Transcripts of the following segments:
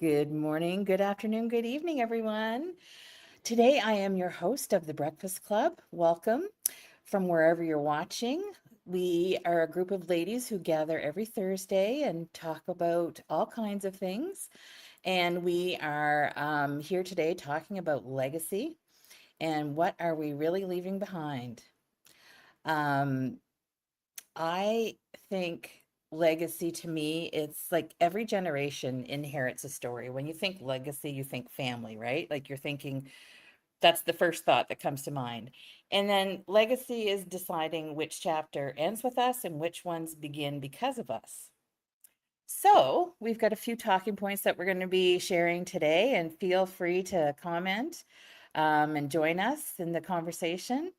Good morning, good afternoon, good evening, everyone. Today I am your host of the Breakfast Club. Welcome from wherever you're watching. We are a group of ladies who gather every Thursday and talk about all kinds of things. And we are here today talking about legacy and what are we really leaving behind. Um, I think legacy to me, it's like every generation inherits a story. When you think legacy, you think family, right? Like you're thinking that's the first thought that comes to mind. And then legacy is deciding which chapter ends with us and which ones begin because of us. So we've got a few talking points that we're going to be sharing today, and feel free to comment and join us in the conversation.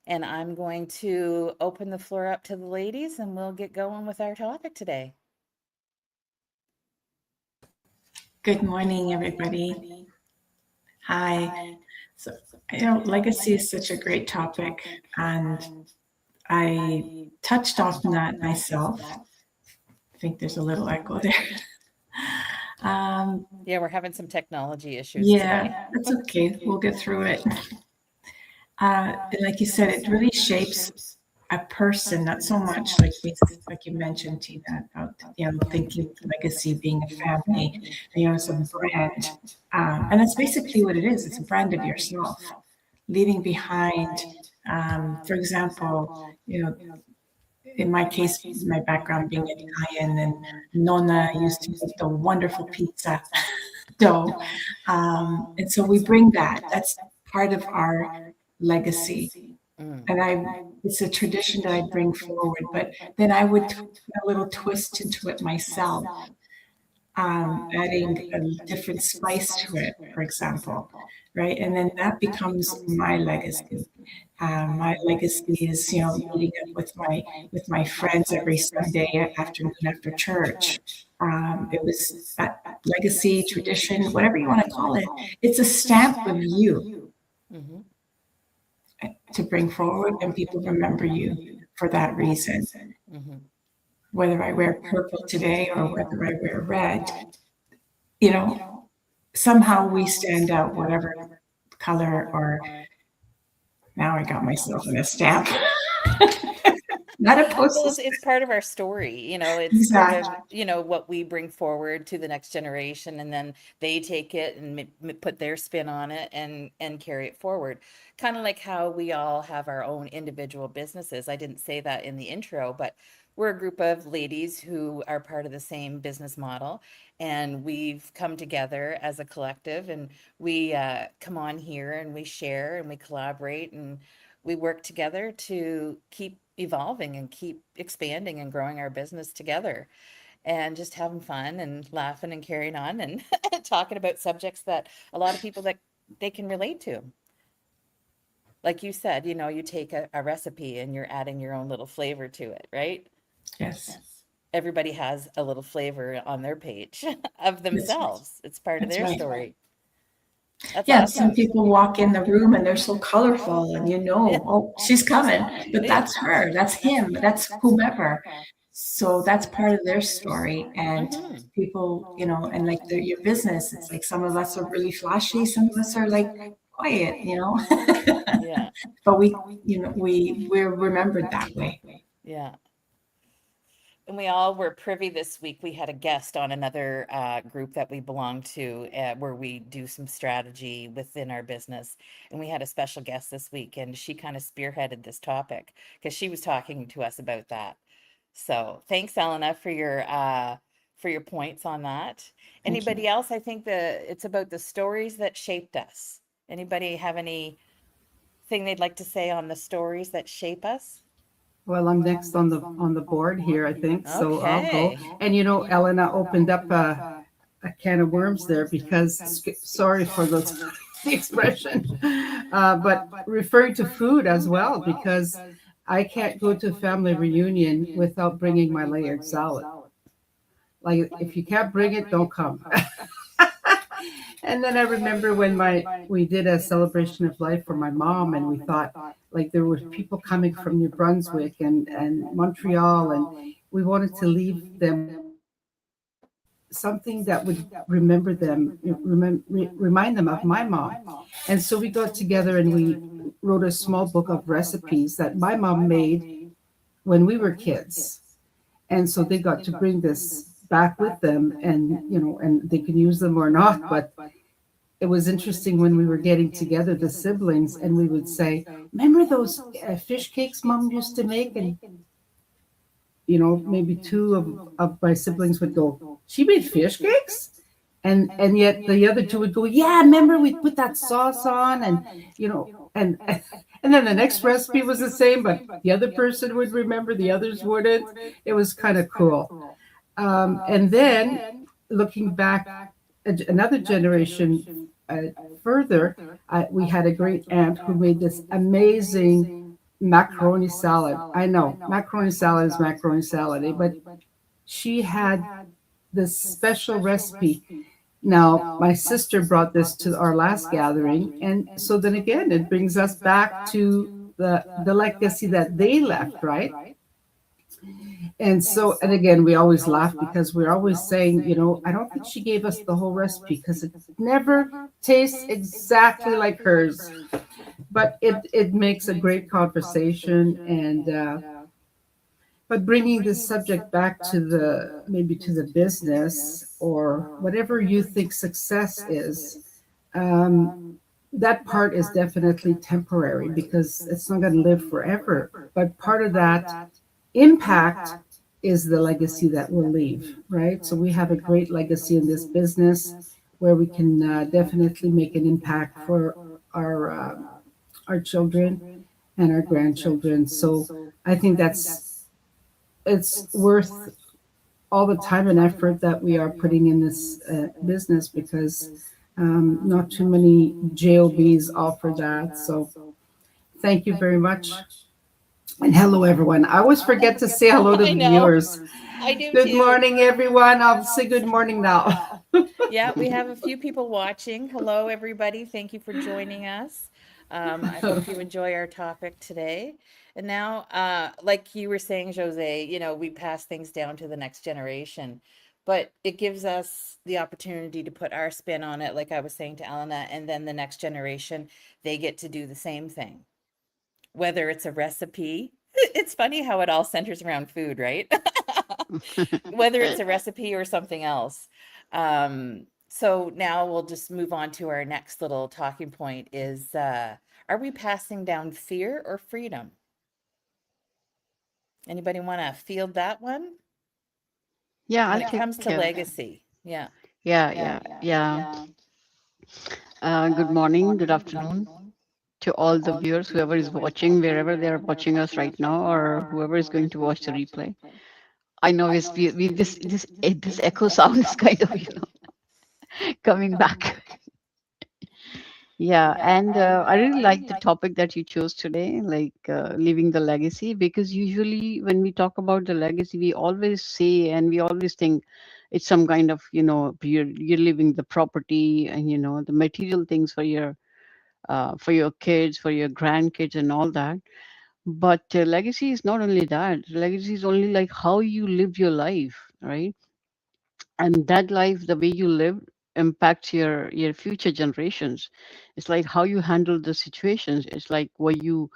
And I'm going to open the floor up to the ladies and we'll get going with our topic today. Good morning, everybody. Hi. So, legacy is such a great topic, and I touched on that myself. I think there's a little echo there. Yeah, we're having some technology issues today. Yeah, that's okay. We'll get through it. Like you said, it really shapes a person, not so much like you mentioned, Tina, about thinking legacy being a family, it's a brand, and that's basically what it is. It's a brand of yourself, leaving behind. For example, in my case, my background being Italian, and Nonna used to make the wonderful pizza dough, and so we bring that. That's part of our legacy, and it's a tradition that I bring forward, but then I would put a little twist into it myself, adding a different spice to it, for example, right? And then that becomes my legacy. My legacy is, meeting up with my friends every Sunday afternoon after church. It was that legacy, tradition, whatever you want to call it. It's a stamp of you to bring forward, and people remember you for that reason. Whether I wear purple today or whether I wear red, somehow we stand out, whatever color, or now I got myself in a stamp. Not a Well, postal it's part of our story, it's part of, exactly. what we bring forward to the next generation, and then they take it and put their spin on it and carry it forward. Kind of like how we all have our own individual businesses. I didn't say that in the intro, but we're a group of ladies who are part of the same business model, and we've come together as a collective, and we come on here and we share and we collaborate and we work together to keep evolving and keep expanding and growing our business together, and just having fun and laughing and carrying on and talking about subjects that a lot of people that they can relate to. Like you said, you take a recipe and you're adding your own little flavor to it, right? Yes, Everybody has a little flavor on their page of that's, themselves. It's part of that's their right. story. That's Yeah, some awesome. people walk in the room and they're so colorful, and Yeah. oh, she's coming, but Yeah. that's her, that's him, that's whomever. So that's part of their story. And Hmm. people, and like your business, it's like some of us are really flashy, some of us are like quiet, Yeah. but we're remembered that way. Yeah. And we all were privy this week. We had a guest on another group that we belong to, where we do some strategy within our business. And we had a special guest this week, and she kind of spearheaded this topic because she was talking to us about that. So thanks, Elena, for your points on that. Thank you. Anybody else? I think it's about the stories that shaped us. Anybody have anything they'd like to say on the stories that shape us? Well, I'm next on the board here, I think, so I'll go. Okay. And Elena opened up a can of worms there because sorry for the expression, but referring to food as well, because I can't go to a family reunion without bringing my layered salad. Like if you can't bring it, don't come. And then I remember when we did a celebration of life for my mom, and we thought like there were people coming from New Brunswick and Montreal, and we wanted to leave them something that would remind them of my mom. And so we got together and we wrote a small book of recipes that my mom made when we were kids. And so they got to bring this back with them, and and they can use them or not. But it was interesting when we were getting together, the siblings, and we would say, remember those fish cakes mom used to make? And maybe two of my siblings would go, she made fish cakes? And yet the other two would go, yeah, remember we put that sauce on, and and and then the next recipe was the same, but the other person would remember, the others wouldn't. It was kind of cool. And then looking back, another generation further, we had a great aunt who made this amazing macaroni salad. I know macaroni salad is macaroni salad, but she had this special recipe. Now, my sister brought this to our last gathering, and so then again, it brings us back to the legacy that they left, right? And so, and again, we always laugh because we're always saying, I don't think she gave us the whole recipe because it never tastes exactly like hers, but it makes a great conversation. And but bringing this subject back to maybe to the business or whatever you think success is, that part is definitely temporary because it's not going to live forever. But part of that impact is the legacy that we'll leave, right? So we have a great legacy in this business where we can definitely make an impact for our children and our grandchildren. So I think it's worth all the time and effort that we are putting in this business because not too many JOBs offer that. So thank you very much. And hello, everyone. I always forget to say hello to I the know. viewers. I do Good too. morning, everyone. I'll say good morning now. Yeah, we have a few people watching. Hello, everybody. Thank you for joining us. I hope you enjoy our topic today. And now, like you were saying, Jose, we pass things down to the next generation, but it gives us the opportunity to put our spin on it, like I was saying to Elena, and then the next generation, they get to do the same thing. Whether it's a recipe, it's funny how it all centers around food, right? Whether it's a recipe or something else. So now we'll just move on to our next little talking point is are we passing down fear or freedom? Anybody want to field that one? Yeah, When I'll it take comes to legacy. Yeah. yeah. Good morning, good afternoon to all the viewers, whoever is watching, wherever they are watching us right now, or whoever is going to watch the replay. I know we this echo sound is kind of coming back. Yeah, and I really like the topic that you chose today, like leaving the legacy, because usually when we talk about the legacy, we always say and we always think it's some kind of, you're leaving the property and, the material things for your kids, for your grandkids, and all that. But legacy is not only that. Legacy is only like how you live your life, right? And that life, the way you live, impacts your future generations. It's like how you handle the situations. It's like were you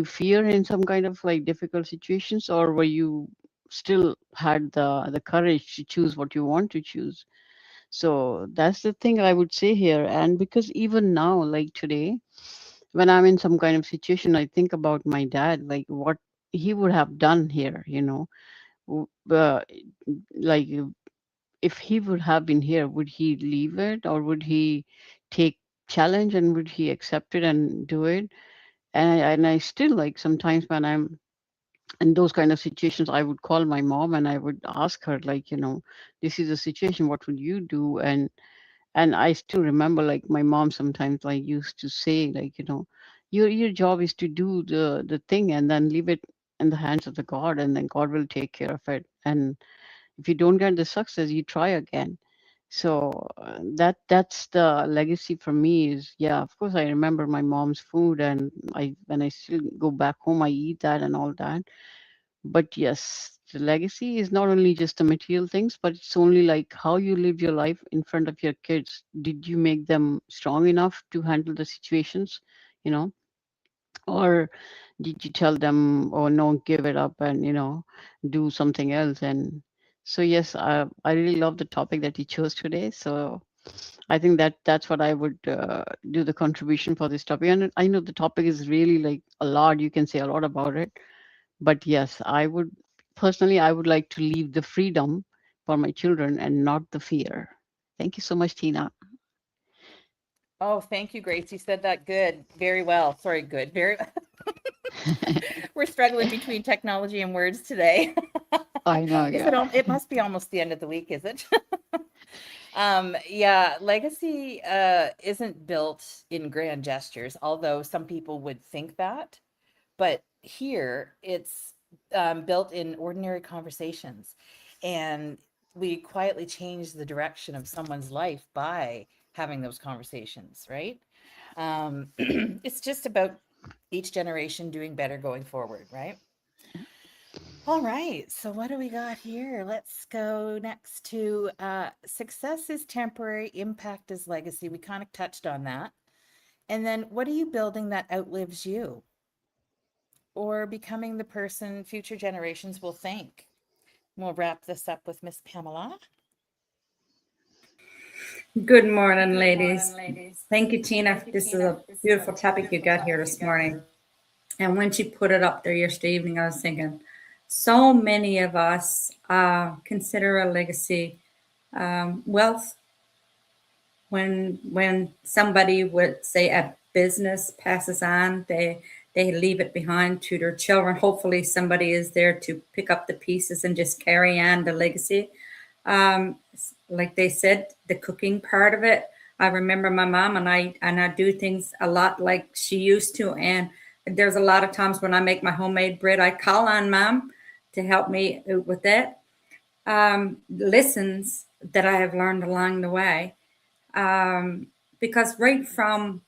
fear in some kind of like difficult situations, or were you still had the courage to choose what you want to choose? So that's the thing I would say here. And because even now, like today, when I'm in some kind of situation, I think about my dad, like what he would have done here, W- uh, like if he would have been here, would he leave it, or would he take challenge, and would he accept it and do it? And I still, like, sometimes when I'm in those kind of situations, I would call my mom and I would ask her, like, this is a situation, what would you do? And I still remember, like, my mom sometimes like used to say, like, your job is to do the thing and then leave it in the hands of the God, and then God will take care of it. And if you don't get the success, you try again. So that's the legacy for me. Is, yeah, of course I remember my mom's food, and I when I still go back home, I eat that and all that. But yes, the legacy is not only just the material things, but it's only like how you live your life in front of your kids. Did you make them strong enough to handle the situations, you know, or did you tell them, oh no, give it up and do something else? And so yes, I really love the topic that you chose today. So I think that's what I would do the contribution for this topic. And I know the topic is really like a lot. You can say a lot about it, but yes, I would personally, I would like to leave the freedom for my children and not the fear. Thank you so much, Tina. Oh, thank you, Grace. You said that good. Very well. Sorry, good. Very. We're struggling between technology and words today. I know, Is yeah. it? It must be almost the end of the week, is it? Yeah, legacy isn't built in grand gestures, although some people would think that. But here it's built in ordinary conversations. And we quietly change the direction of someone's life by having those conversations, right? It's just about each generation doing better going forward, right? All right, so what do we got here? Let's go next to success is temporary, impact is legacy. We kind of touched on that. And then what are you building that outlives you? Or becoming the person future generations will thank? We'll wrap this up with Miss Pamela. Good morning, ladies. Thank you, Tina. This is a beautiful topic you got here this morning. And when she put it up there yesterday evening, I was thinking, so many of us consider a legacy wealth. When somebody would say a business passes on, they leave it behind to their children. Hopefully, somebody is there to pick up the pieces and just carry on the legacy. Like they said, the cooking part of it. I remember my mom and I do things a lot like she used to. And there's a lot of times when I make my homemade bread, I call on mom to help me with that. Lessons that I have learned along the way. Because right from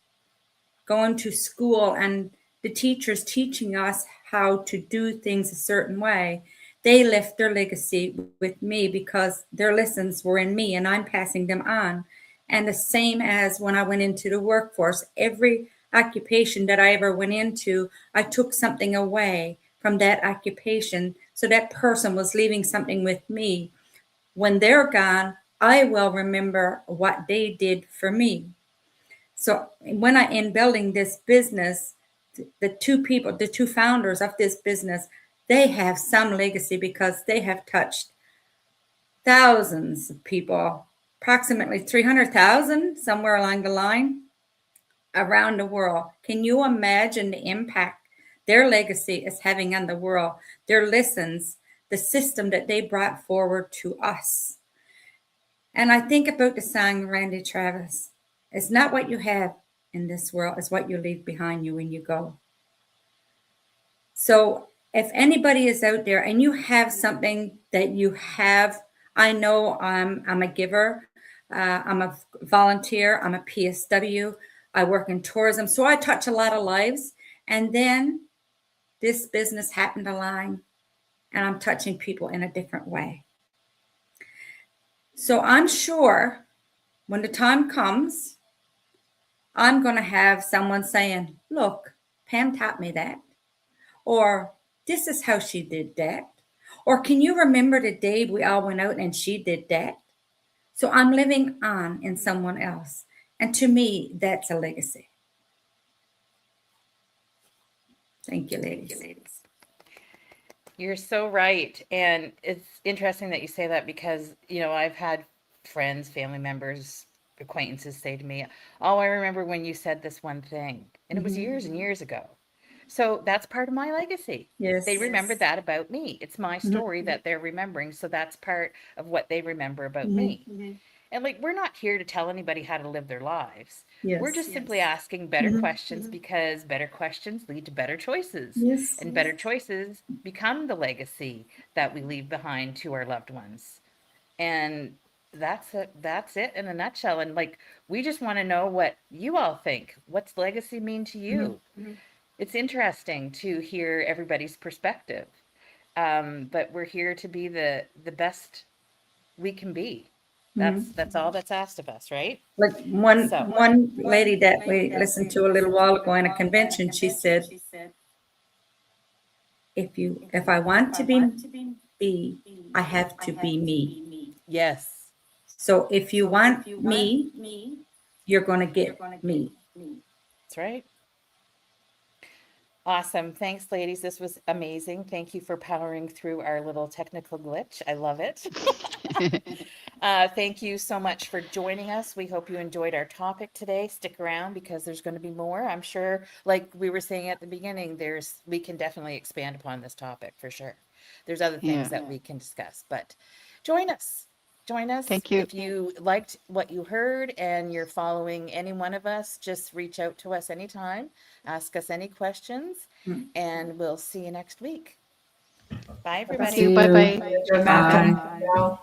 going to school and the teachers teaching us how to do things a certain way, they left their legacy with me because their lessons were in me and I'm passing them on. And the same as when I went into the workforce, every occupation that I ever went into, I took something away from that occupation. So that person was leaving something with me. When they're gone, I will remember what they did for me. So when in building this business, the two founders of this business, they have some legacy because they have touched thousands of people, approximately 300,000, somewhere along the line, around the world. Can you imagine the impact their legacy is having on the world, their lessons, the system that they brought forward to us? And I think about the song Randy Travis. It's not what you have in this world, it's what you leave behind you when you go. So if anybody is out there and you have something that you have, I know I'm a giver. I'm a volunteer. I'm a PSW. I work in tourism. So I touch a lot of lives. And then this business happened along and I'm touching people in a different way. So I'm sure when the time comes, I'm going to have someone saying, look, Pam taught me that. Or this is how she did that. Or can you remember the day we all went out and she did that? So I'm living on in someone else. And to me, that's a legacy. Thank you, ladies. You're so right. And it's interesting that you say that because, I've had friends, family members, acquaintances say to me, oh, I remember when you said this one thing. And it was years and years ago. So that's part of my legacy. Yes. They remember that about me. It's my story that they're remembering. So that's part of what they remember about me. And we're not here to tell anybody how to live their lives. Yes. We're just simply asking better questions because better questions lead to better choices. Yes. And better choices become the legacy that we leave behind to our loved ones. And that's it in a nutshell. And we just want to know what you all think. What's legacy mean to you? It's interesting to hear everybody's perspective. But we're here to be the best we can be. Mm-hmm. That's all that's asked of us, right? Like one So- one lady that we listened to a little while ago in a convention, she said, if I want to be, I have to be me. Yes. So if you want me, you're going to get me. That's right. Awesome. Thanks, ladies. This was amazing. Thank you for powering through our little technical glitch. I love it. Thank you so much for joining us. We hope you enjoyed our topic today. Stick around because there's going to be more. I'm sure, like we were saying at the beginning, we can definitely expand upon this topic for sure. There's other things Yeah. that we can discuss, but join us. Join us. Thank you. If you liked what you heard and you're following any one of us, just reach out to us anytime. Ask us any questions, and we'll see you next week. Bye, everybody. Bye bye. Malcolm.